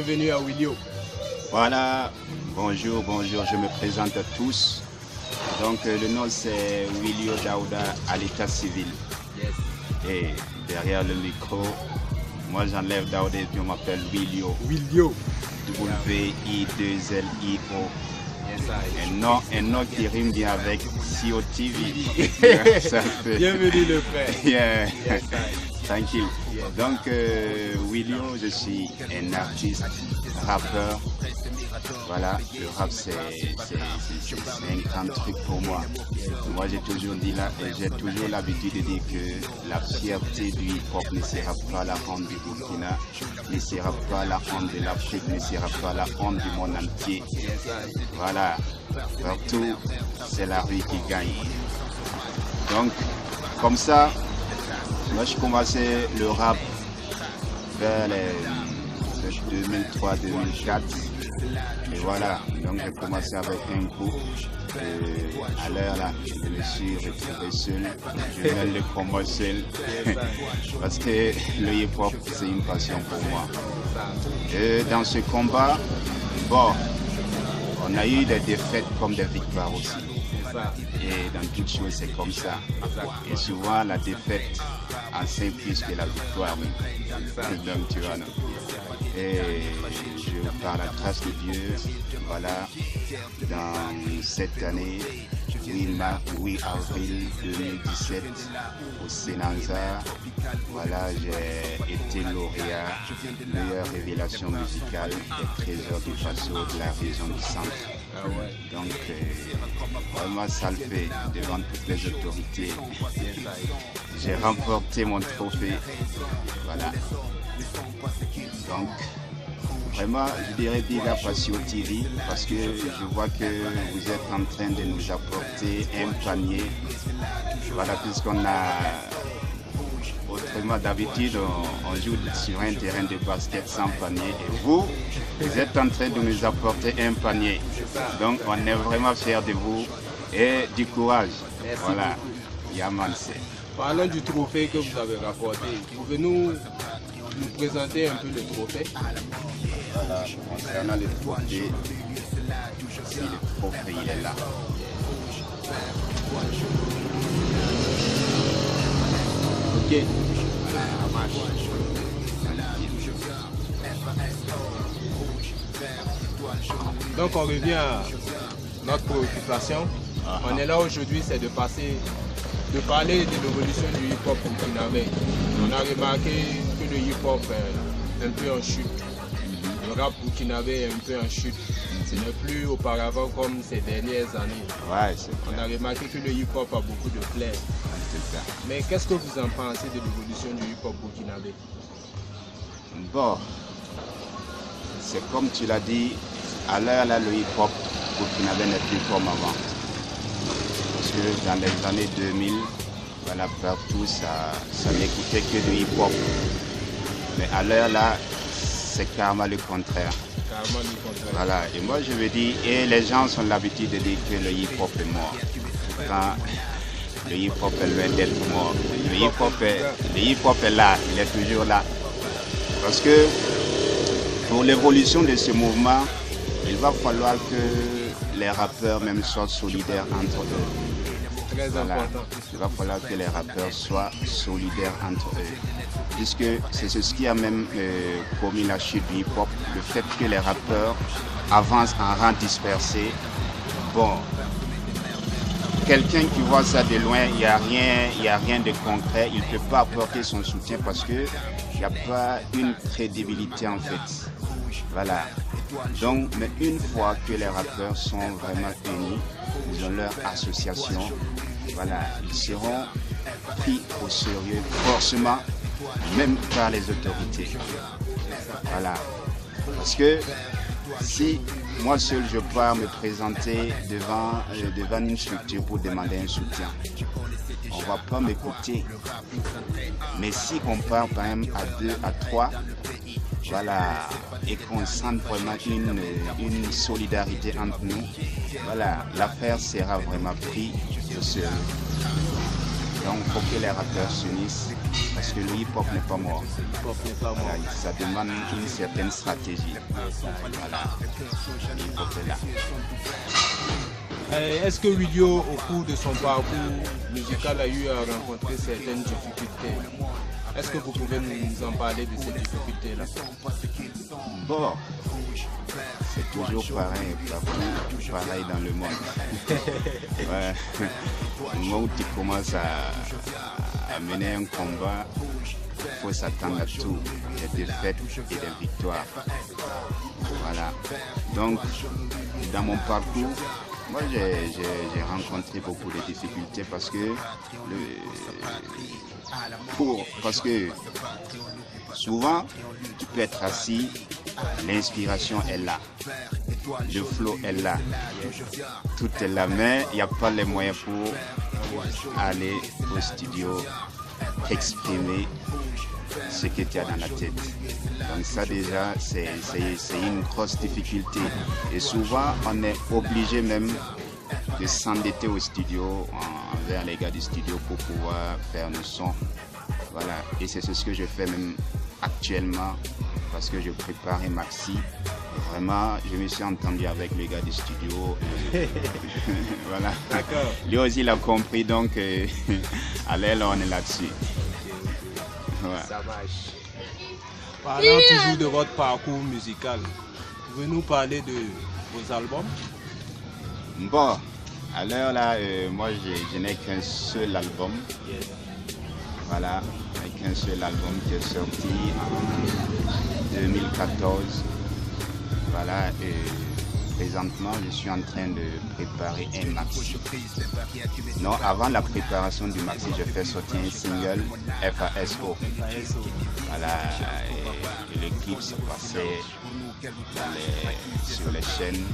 bienvenue à Willio. Voilà, bonjour, je me présente à tous. Donc le nom c'est Willio Daouda à l'état civil. Yes. Et derrière le micro, moi j'enlève Daouda et puis on m'appelle Willio. Willio. W-I-2-L-I-O. Yes, Un nom qui rime bien avec COTV. Bienvenue le frère. Yeah. Yes, Tranquille. Yes. Donc Willio, je suis un artiste, rappeur. Voilà, le rap c'est un grand truc pour moi. Moi j'ai toujours dit là, et j'ai toujours l'habitude de dire que la fierté du hip-hop ne sera pas la honte du Burkina, ne sera pas la honte de l'Afrique, ne sera pas la honte du monde entier. Voilà, partout c'est la rue qui gagne. Donc comme ça, moi je commençais le rap vers les 2003-2004. Et voilà, donc j'ai commencé avec un groupe. À l'heure là, je me suis retrouvé seul. Je viens de commencer parce que le hip-hop c'est une passion pour moi. Et dans ce combat, bon, on a eu des défaites comme des victoires aussi. Et dans toute chose c'est comme ça. Et souvent la défaite enseigne plus que la victoire. Donc tu vois, non? Et je par la grâce de Dieu, voilà, dans cette année, 8 avril 2017, au Sénanza, voilà, j'ai été lauréat meilleure révélation musicale des trésors du Faso de la région du centre. Donc, vraiment ça le fait devant toutes les autorités. J'ai remporté mon trophée. Voilà. Donc, vraiment, je dirais big up à COTV parce que je vois que vous êtes en train de nous apporter un panier. Voilà, puisqu'on a, autrement d'habitude, on joue sur un terrain de basket sans panier. Et vous êtes en train de nous apporter un panier. Donc, on est vraiment fiers de vous et du courage. Merci. Voilà, Yaman. Parlons du trophée que vous avez rapporté. Pouvez-nous présenter un peu le trophée? Voilà, concernant le trophée, si le trophée il est là. Ok, ça marche. Donc on revient à notre préoccupation. On est là aujourd'hui, c'est de parler de l'évolution du hip-hop burkinabé. On a remarqué que le hip-hop est un peu en chute. Le rap burkinabé est un peu en chute. Ce n'est plus auparavant comme ces dernières années. Ouais, c'est On a remarqué que le hip-hop a beaucoup de flair. Mais qu'est-ce que vous en pensez de l'évolution du hip-hop burkinabé? Bon, c'est comme tu l'as dit, à l'heure là, le hip-hop burkinabé n'est plus comme avant. Parce que dans les années 2000, voilà, partout, ça n'écoutait que du hip-hop. Mais à l'heure là, c'est carrément le contraire. Carrément le contraire. Voilà, et moi je veux dire, et les gens ont l'habitude de dire que le hip-hop est mort. Quand le hip-hop est loin d'être mort. Le hip-hop est là, il est toujours là. Parce que pour l'évolution de ce mouvement, il va falloir que les rappeurs même soient solidaires entre eux. Très important. Il va falloir que les rappeurs soient solidaires entre eux. Puisque c'est ce qui a même commis la chute du hip-hop, le fait que les rappeurs avancent en rang dispersé. Bon, quelqu'un qui voit ça de loin, il n'y a rien de concret, il ne peut pas apporter son soutien parce qu'il n'y a pas une crédibilité en fait. Voilà. Donc, mais une fois que les rappeurs sont vraiment unis, ils ont leur association, voilà, ils seront pris au sérieux forcément, même par les autorités. Voilà. Parce que si moi seul je pars me présenter devant une structure pour demander un soutien, on ne va pas m'écouter. Mais si on part par exemple à 2, à 3, voilà, et qu'on sente vraiment une solidarité entre nous, voilà, l'affaire sera vraiment prise au sérieux. Donc il faut que les rappeurs s'unissent parce que le hip-hop n'est pas mort. Voilà, ça demande une certaine stratégie. Voilà, le hip-hop est là. Est-ce que Willio, au cours de son parcours musical, a eu à rencontrer certaines difficultés? Est-ce que vous pouvez nous en parler de ces difficultés-là? Bon, c'est toujours pareil, pareil dans le monde. Ouais. Au moment où tu commences à mener un combat, il faut s'attendre à tout, des défaites et des victoires. Voilà. Donc, dans mon parcours, moi j'ai rencontré beaucoup de difficultés parce que souvent tu peux être assis, l'inspiration est là, le flow est là, tout est là, mais il n'y a pas les moyens pour aller au studio, exprimer ce que tu as dans la tête. Donc ça déjà, c'est une grosse difficulté. Et souvent, on est obligé même de s'endetter au studio, envers les gars du studio pour pouvoir faire nos sons. Voilà. Et c'est ce que je fais même actuellement parce que je prépare un maxi. Vraiment, je me suis entendu avec les gars du studio. Voilà. D'accord. Lui aussi, il a compris, donc allez, là, on est là-dessus. Ouais. Ça marche. Parlant toujours de votre parcours musical, pouvez-nous parler de vos albums? Bon, à l'heure là, moi je n'ai qu'un seul album. Yes. Voilà, avec un seul album qui est sorti en 2014. Voilà, et présentement je suis en train de préparer un maxi. Non, avant la préparation du maxi, je fais sortir un single FASO. Voilà, et le clip se passait sur les chaînes,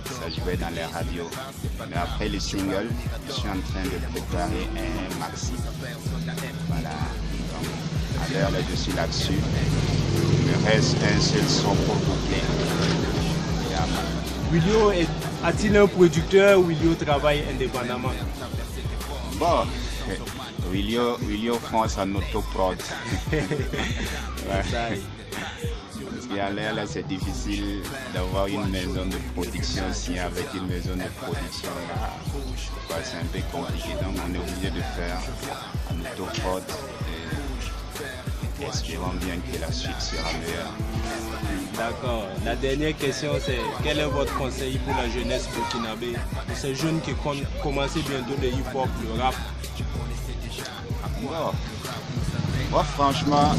ça jouait dans les radios. Mais après le single, je suis en train de préparer un maxi. Voilà, donc à l'heure là, je suis là-dessus. Il me reste un seul son pour boucler. Willio a-t-il un producteur ou Willio travaille indépendamment? Bon, Willio France en autoprod. Ouais. Parce qu'à l'air là, c'est difficile d'avoir une maison de production si avec une maison de production là, c'est un peu compliqué. Donc on est obligé de faire en autoprod et espérons bien que la suite sera meilleure. D'accord. La dernière question, c'est quel est votre conseil pour la jeunesse burkinabé, pour ces jeunes qui commencent bientôt le hip-hop, le rap? Moi, franchement,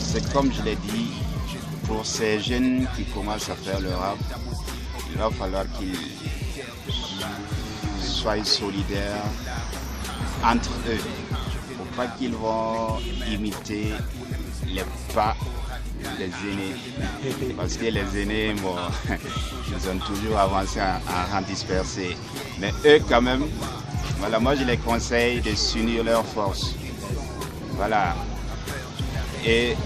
c'est comme je l'ai dit, pour ces jeunes qui commencent à faire le rap, il va falloir qu'ils soient solidaires entre eux. Il ne faut pas qu'ils vont imiter les pas des aînés. Parce que les aînés, bon, ils ont toujours avancé en rang dispersé. Mais eux, quand même, voilà, moi je les conseille de s'unir leurs forces. Voilà. Et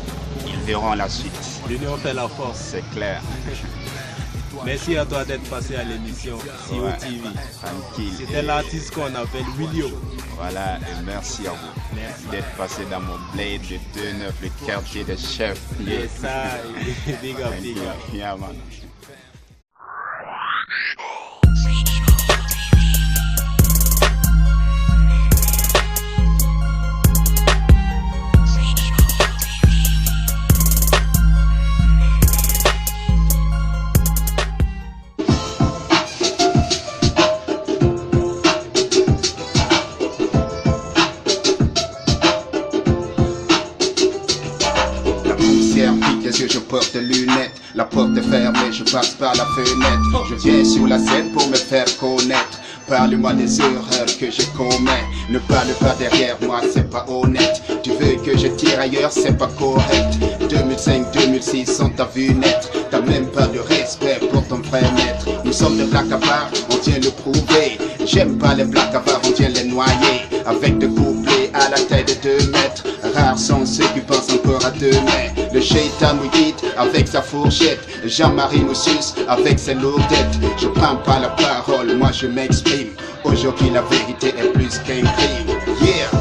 ils verront la suite. L'union fait la force. C'est clair. Merci à toi d'être passé à l'émission COTV. Tranquille. C'était l'artiste qu'on appelle Willio. Voilà, et merci à vous d'être passé dans mon blade de 2-9, le quartier de chef. Yes, ça, big up, big up. Yeah, man. Je porte des lunettes, la porte est fermée, je passe par la fenêtre. Je viens sur la scène pour me faire connaître. Parle-moi des erreurs que je commets. Ne parle pas derrière moi, c'est pas honnête. Tu veux que je tire ailleurs, c'est pas correct. 2005-2006 sont ta vue naître. T'as même pas de respect pour ton vrai maître. Nous sommes des blagues à part, on vient le prouver. J'aime pas les blagues à part, on vient les noyer. Avec des couplets à la taille de 2 mètres. Rares sont ceux qui pensent en l'empereur à 2 mains. Le shaitan nous guide avec sa fourchette. Jean-Marie nous suce avec ses lourdettes. Je prends pas la parole, moi je m'exprime. Aujourd'hui la vérité est plus qu'un crime. Yeah.